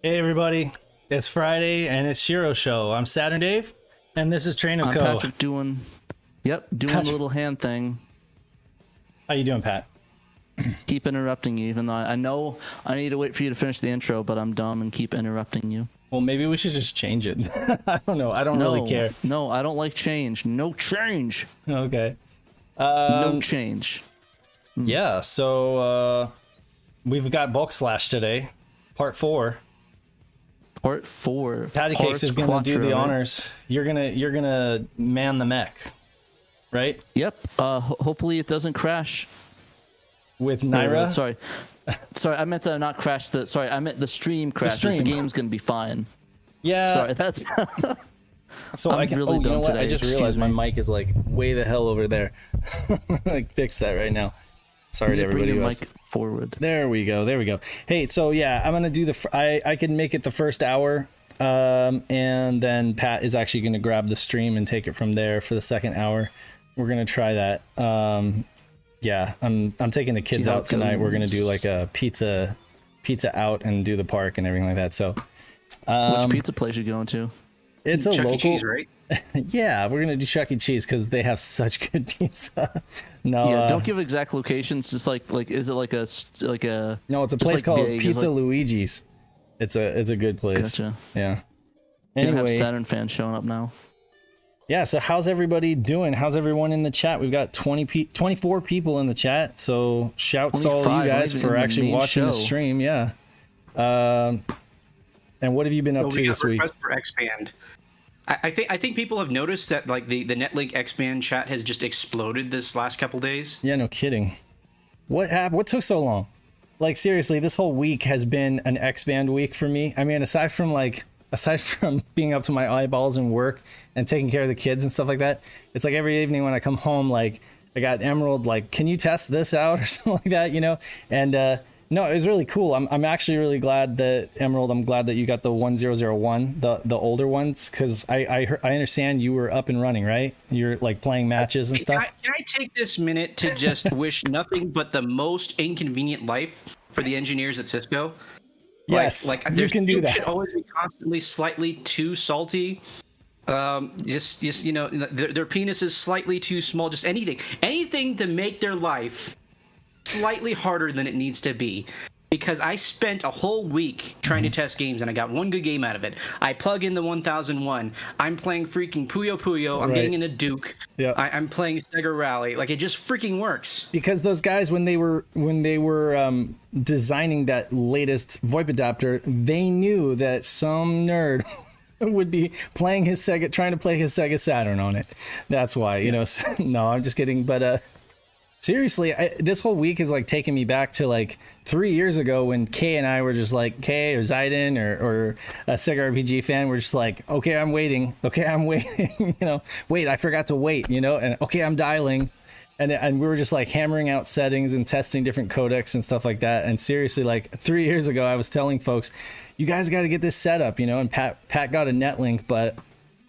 Hey everybody, it's Friday and it's SHIRO Show. I'm Saturn Dave, and this is Train of I'm Co. Patrick doing the little hand thing. How you doing, Pat? Keep interrupting you, even though I know I need to wait for you to finish the intro, but I'm dumb and keep interrupting you. Well, maybe we should just change it. I don't know. I don't really care. No, I don't like change. No change. Okay. No change. Yeah, so we've got Bulk Slash today, part 4. Part 4. Patty Cakes is gonna do the honors. You're gonna man the mech, right? Yep. Hopefully it doesn't crash. With Naira. Sorry, I meant to not crash the. Sorry, I meant the stream crashes. The game's gonna be fine. Yeah. Sorry, that's. So I can. Really you know what? today. I just realized my mic is like way the hell over there. Like fix that right now. Sorry to everybody bring who your mic forward. There we go. There we go. Hey, so yeah, I'm gonna do I can make it the first hour, and then Pat is actually gonna grab the stream and take it from there for the second hour. We're gonna try that. Yeah, I'm taking the kids out tonight. We're gonna do like a pizza out and do the park and everything like that. So, which pizza place you going to? It's a Chuck local. E. Cheese, right? Yeah, we're gonna do Chuck E. Cheese because they have such good pizza. No, Yeah, don't give exact locations. Just like is it like a No, it's a place like called vague, Pizza like... Luigi's. It's a good place. Gotcha. Yeah. Anyway, have Anyway, Saturn fans showing up now. yeah. So how's everybody doing? How's everyone in the chat? We've got 24 people in the chat. So shouts to all of you guys for actually watching the stream. Yeah. And what have you been up to this week? For Expand. I think people have noticed that like the Netlink Expand chat has just exploded this last couple days. Yeah, no kidding. What happened? What took so long? Like seriously, this whole week has been an Expand week for me. I mean, aside from being up to my eyeballs in work and taking care of the kids and stuff like that, it's like every evening when I come home, like I got Emerald, like, can you test this out or something like that, you know? And no, it was really cool. I'm actually really glad that Emerald. I'm glad that you got the 1001, the older ones, because I understand you were up and running, right? You're like playing matches and stuff. Can I take this minute to just wish nothing but the most inconvenient life for the engineers at Cisco? Yes, like you can do that. Should always be constantly slightly too salty. Just you know, their penis is slightly too small. Just anything to make their life slightly harder than it needs to be. Because I spent a whole week trying to test games and I got one good game out of it. I plug in the 1001. I'm playing freaking Puyo Puyo. I'm getting into Duke. Yeah. I'm playing Sega Rally. Like it just freaking works. Because those guys, when they were designing that latest VoIP adapter, they knew that some nerd would be playing trying to play his Sega Saturn on it. That's why, you know. No, I'm just kidding. But seriously, this whole week is like taking me back to like 3 years ago when Kay and I were just like, Kay or Zaiden or a Sega RPG fan, we're just like, okay, I'm waiting. Okay, I'm waiting. You know, wait, I forgot to wait. You know, and okay, I'm dialing. And we were just like hammering out settings and testing different codecs and stuff like that. And seriously, like 3 years ago, I was telling folks, you guys got to get this set up, you know. And Pat got a Netlink, but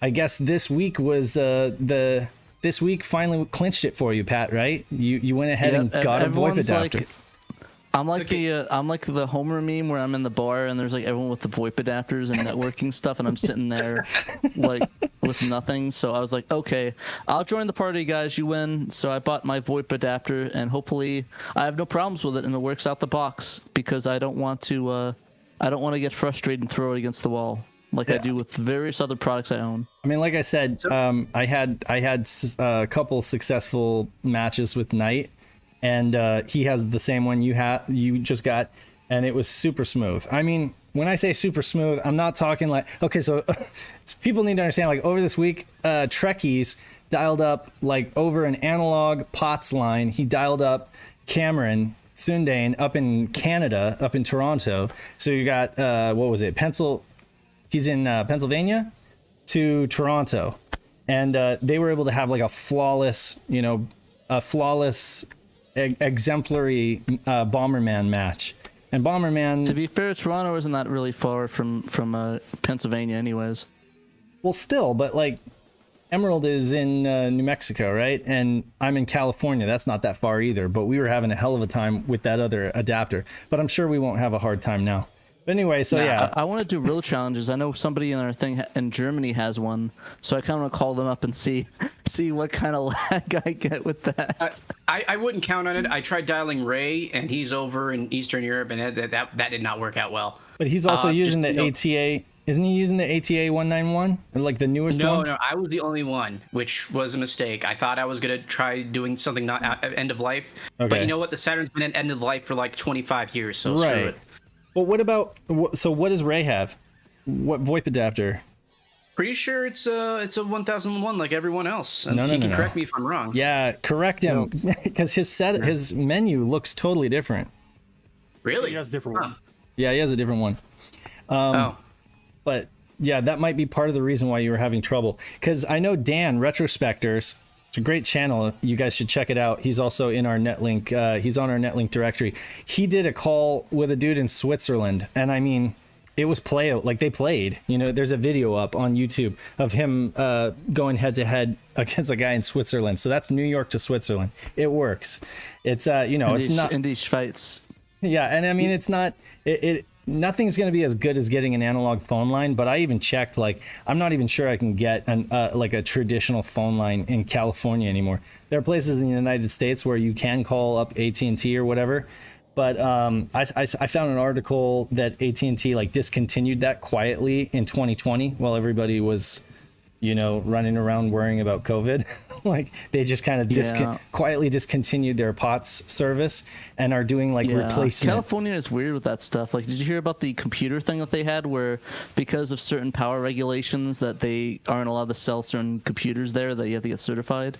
I guess this week was this week finally clinched it for you, Pat. Right? You went ahead and got a VoIP adapter. Like, I'm like the Homer meme where I'm in the bar and there's like everyone with the VoIP adapters and networking stuff, and I'm sitting there like with nothing. So I was like, okay, I'll join the party, guys. You win. So I bought my VoIP adapter, and hopefully I have no problems with it and it works out the box, because I don't want to get frustrated and throw it against the wall like I do with various other products I own. I mean, like I said, I had a couple successful matches with Knight, and he has the same one you just got, and it was super smooth. I mean, when I say super smooth, I'm not talking like, okay, so people need to understand, like over this week, Trekkies dialed up like over an analog POTS line. He dialed up Cameron Sundane up in Canada, up in Toronto. So you got what was it? He's in Pennsylvania to Toronto, and they were able to have like a flawless exemplary Bomberman match. And Bomberman, to be fair, Toronto isn't that really far from Pennsylvania anyways. Well, still, but like Emerald is in New Mexico, right? And I'm in California. That's not that far either, but we were having a hell of a time with that other adapter. But I'm sure we won't have a hard time now. But anyway, so yeah. I want to do real challenges. I know somebody in our thing in Germany has one, so I kind of want to call them up and see what kind of lag I get with that. I wouldn't count on it. I tried dialing Ray, and he's over in Eastern Europe, and that did not work out well. But he's also using the ATA. Isn't he using the ATA 191, like the newest one? No, I was the only one, which was a mistake. I thought I was gonna try doing something not end of life, but you know what? The Saturn's been at end of life for like 25 years, so screw it. Well, what about, so what does Ray have? What VoIP adapter? Pretty sure it's a 1001 like everyone else. And he can correct me if I'm wrong. Yeah, correct him, because his menu looks totally different. Really? He has a different one. Yeah, he has a different one. But yeah, that might be part of the reason why you were having trouble. Because I know Dan, Retrospectors, it's a great channel. You guys should check it out. He's also in our Netlink. He's on our Netlink directory. He did a call with a dude in Switzerland, and I mean, it was like they played. You know, there's a video up on YouTube of him going head to head against a guy in Switzerland. So that's New York to Switzerland. It works. It's it's not in these fights. Yeah, and I mean, it's not nothing's going to be as good as getting an analog phone line, but I even checked, like, I'm not even sure I can get like a traditional phone line in California anymore. There are places in the United States where you can call up AT&T or whatever, but I found an article that AT&T like discontinued that quietly in 2020 while everybody was, running around worrying about COVID. Like they just kind of quietly discontinued their POTS service and are doing like replacement. California is weird with that stuff. Like, did you hear about the computer thing that they had where because of certain power regulations that they aren't allowed to sell certain computers there, that you have to get certified?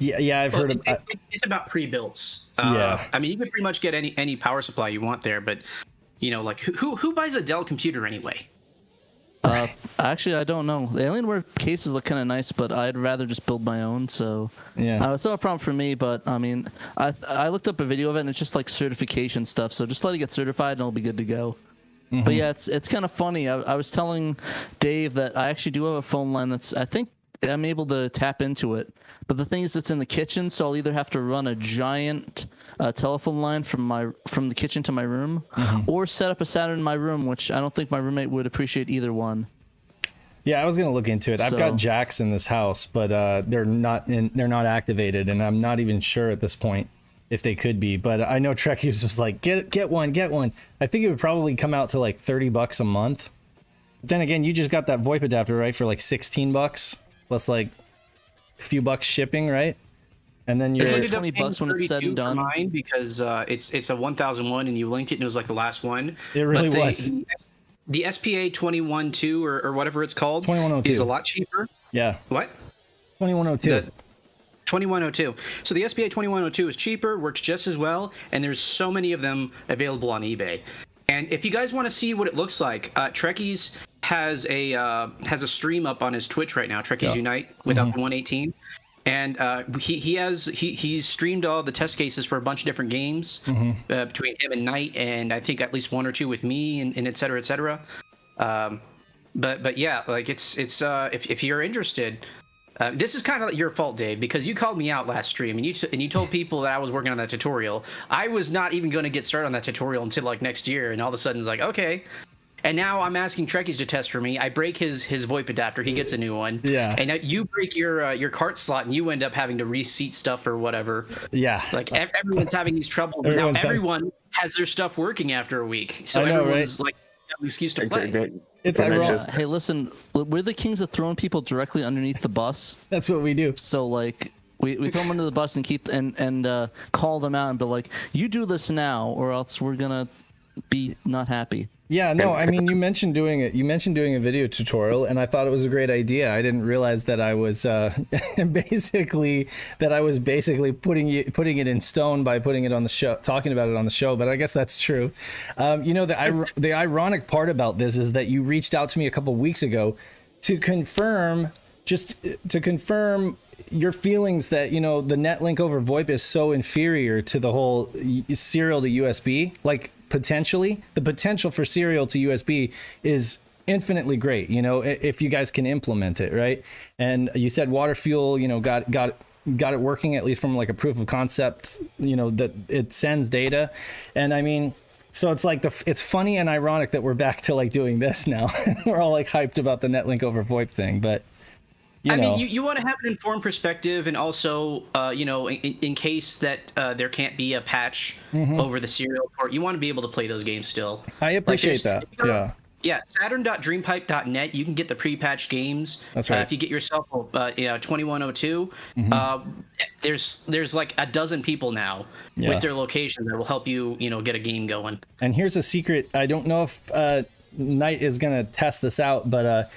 Yeah, I've heard of it. It's about pre-builts. Yeah. I mean, you can pretty much get any power supply you want there, but like who buys a Dell computer anyway? Actually, I don't know. The Alienware cases look kind of nice, but I'd rather just build my own. So yeah, it's not a problem for me. But I mean, I looked up a video of it, and it's just like certification stuff. So just let it get certified, and it'll be good to go. Mm-hmm. But yeah, it's kind of funny. I was telling Dave that I actually do have a phone line that's, I think I'm able to tap into it. But the thing is, it's in the kitchen, so I'll either have to run a giant telephone line from the kitchen to my room, or set up a Saturn in my room, which I don't think my roommate would appreciate either one. Yeah, I was gonna look into it. I've got jacks in this house, but they're not activated, and I'm not even sure at this point if they could be. But I know Trekkie was just like, get one. I think it would probably come out to like $30 a month. But then again, you just got that VoIP adapter, right, for like $16 plus like a few bucks shipping, right? And then you're $20 when it's said and done. Mine because it's a 1001 and you linked it and it was like the last one. It really was. The SPA 212 or whatever it's called 2102 is a lot cheaper. Yeah. What? 2102. 2102. So the SPA 2102 is cheaper, works just as well, and there's so many of them available on eBay. And if you guys want to see what it looks like, Trekkie's has a stream up on his Twitch right now, Trekkies Unite with up 118. And he's streamed all the test cases for a bunch of different games between him and Knight, and I think at least one or two with me, and et cetera, et cetera. But yeah, like it's if you're interested, this is kind of your fault, Dave, because you called me out last stream and you told people that I was working on that tutorial. I was not even going to get started on that tutorial until like next year, and all of a sudden it's like, okay. And now I'm asking Trekkies to test for me. I break his VoIP adapter. He gets a new one. Yeah. And now you break your cart slot, and you end up having to reseat stuff or whatever. Yeah. Like everyone's having these troubles. Now everyone has their stuff working after a week. So everyone's like have an excuse to play. It's ironic. Hey, listen, we're the kings of throwing people directly underneath the bus. That's what we do. So like we throw them under the bus and keep and call them out and be like, you do this now, or else we're gonna be not happy. Yeah, no, I mean, you mentioned doing it. You mentioned doing a video tutorial, and I thought it was a great idea. I didn't realize that I was basically putting it in stone by putting it on the show, talking about it on the show. But I guess that's true. The ironic part about this is that you reached out to me a couple weeks ago to confirm your feelings that the Netlink over VoIP is so inferior to the whole serial to USB. Like, potentially, the potential for serial to USB is infinitely great, if you guys can implement it, right? And you said water fuel, got it working, at least from like a proof of concept, that it sends data. And I mean, So it's like it's funny and ironic that we're back to like doing this now. We're all like hyped about the Netlink over VoIP thing, but I mean, you want to have an informed perspective, and also, in case that there can't be a patch over the serial port, you want to be able to play those games still. I appreciate that. Yeah. Yeah, Saturn.dreampipe.net. You can get the pre-patched games. That's right. If you get yourself, 2102, there's like a dozen people now with their location that will help you, get a game going. And here's a secret. I don't know if Knight is gonna test this out, but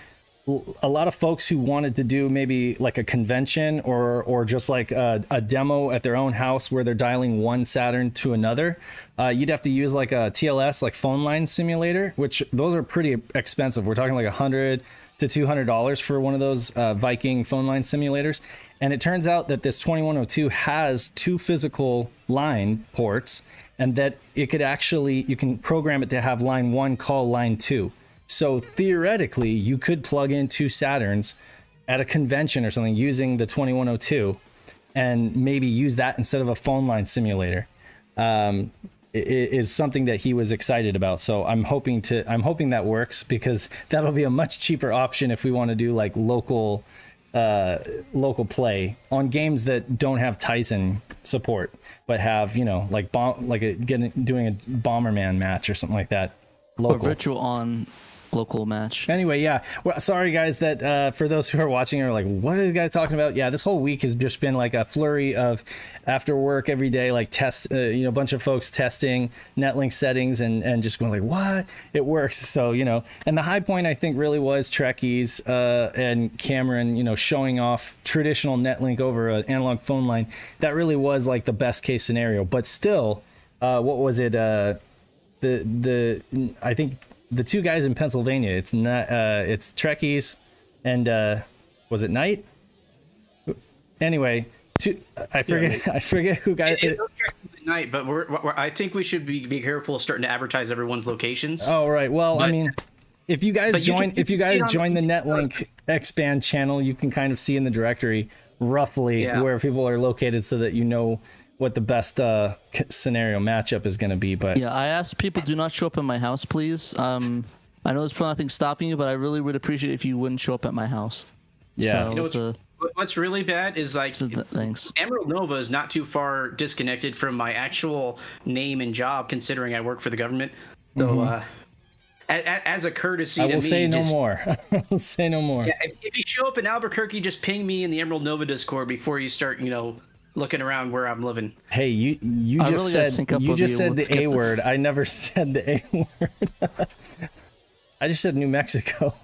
a lot of folks who wanted to do maybe like a convention or just like a demo at their own house where they're dialing one Saturn to another, you'd have to use like a TLS, like phone line simulator, which those are pretty expensive. We're talking like $100 to $200 for one of those Viking phone line simulators. And it turns out that this 2102 has 2 physical line ports, and that it could actually, you can program it to have line 1 call line 2. So theoretically, you could plug in 2 Saturns at a convention or something using the 2102 and maybe use that instead of a phone line simulator. It is something that he was excited about. So I'm hoping that works, because that'll be a much cheaper option if we want to do like local play on games that don't have Tyson support, but have, doing a Bomberman match or something like that. Local. Or virtual on local match. Anyway, yeah. Well, sorry guys that for those who are watching are like, what are the guys talking about? Yeah, this whole week has just been like a flurry of after work every day, like a bunch of folks testing Netlink settings and just going like, what? It works. So, and the high point I think really was Trekkies and Cameron, showing off traditional Netlink over an analog phone line. That really was like the best case scenario. But still, what was it? I think the 2 guys in Pennsylvania, it's not it's Trekkies and was it Knight? Anyway, I forget who guys. It's Trekkies at Night, but I think we should be careful starting to advertise everyone's locations. Oh right, well, I mean, if you guys join the Netlink Expand channel, you can kind of see in the directory roughly where people are located, so that you know what the best scenario matchup is going to be. But yeah, I asked people, do not show up at my house, please. I know there's probably nothing stopping you, but I really would appreciate if you wouldn't show up at my house. Yeah. So what's really bad is like thanks. Emerald Nova is not too far disconnected from my actual name and job, considering I work for the government. So as a courtesy to me, say no more. I will say no more. Yeah, if you show up in Albuquerque, just ping me in the Emerald Nova Discord before you start, looking around where I'm living. Hey, you just said the A word. I never said the A word. I just said New Mexico.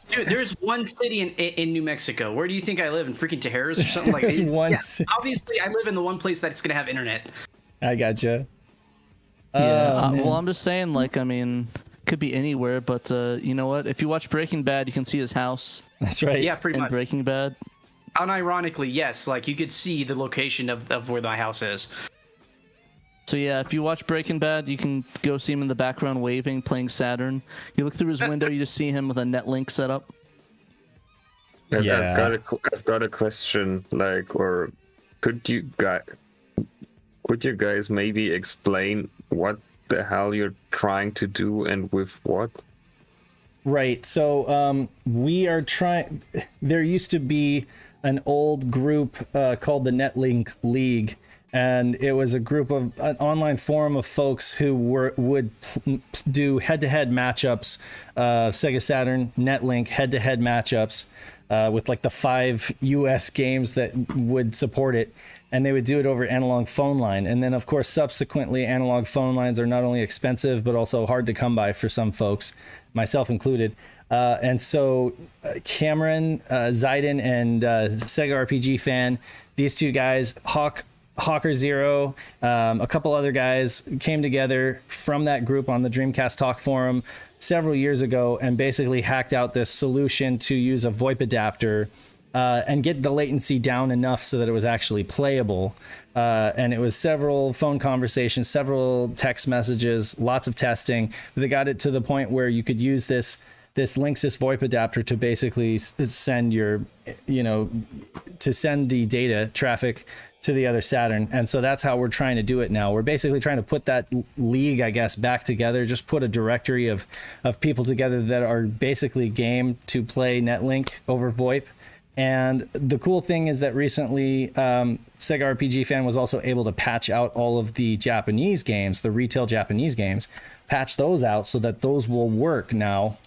Dude, there's one city in New Mexico. Where do you think I live? In freaking Tijeras or something like that? There's one city. Obviously, I live in the one place that's going to have internet. I gotcha. Yeah, well, I'm just saying, like, I mean, could be anywhere, but you know what? If you watch Breaking Bad, you can see his house. That's right. Yeah, pretty much. Breaking Bad. Unironically, yes. Like, you could see the location of where my house is. So yeah, if you watch Breaking Bad, you can go see him in the background waving, playing Saturn. You look through his window, you just see him with a Netlink setup. Yeah. I've got a question. Like, or could you guys maybe explain what the hell you're trying to do and with what? Right. So we are trying. There used to be an old group called the Netlink League, and it was a group of an online forum of folks who would do head-to-head matchups, Sega Saturn, Netlink head-to-head matchups with like the 5 US games that would support it, and they would do it over analog phone line. And then of course subsequently analog phone lines are not only expensive but also hard to come by for some folks, myself included. And so Cameron, Zaiden, and Sega RPG Fan, these 2 guys, Hawker Zero, a couple other guys came together from that group on the Dreamcast Talk forum several years ago and basically hacked out this solution to use a VoIP adapter and get the latency down enough so that it was actually playable. And it was several phone conversations, several text messages, lots of testing. But they got it to the point where you could use this Linksys VoIP adapter to basically send your, to send the data traffic to the other Saturn. And so that's how we're trying to do it now. We're basically trying to put that league, I guess, back together, just put a directory of people together that are basically game to play Netlink over VoIP. And the cool thing is that recently Sega RPG Fan was also able to patch out all of the Japanese games, the retail Japanese games, patch those out so that those will work now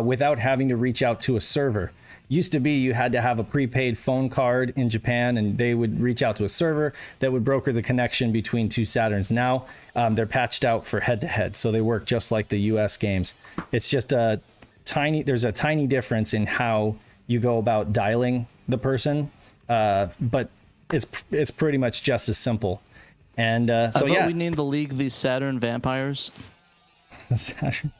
without having to reach out to a server. Used to be you had to have a prepaid phone card in Japan and they would reach out to a server that would broker the connection between two Saturns. Now they're patched out for head-to-head, so they work just like the US games. It's just there's a tiny difference in how you go about dialing the person, but it's pretty much just as simple. And so yeah, we named the league the Saturn Vampires. Saturn.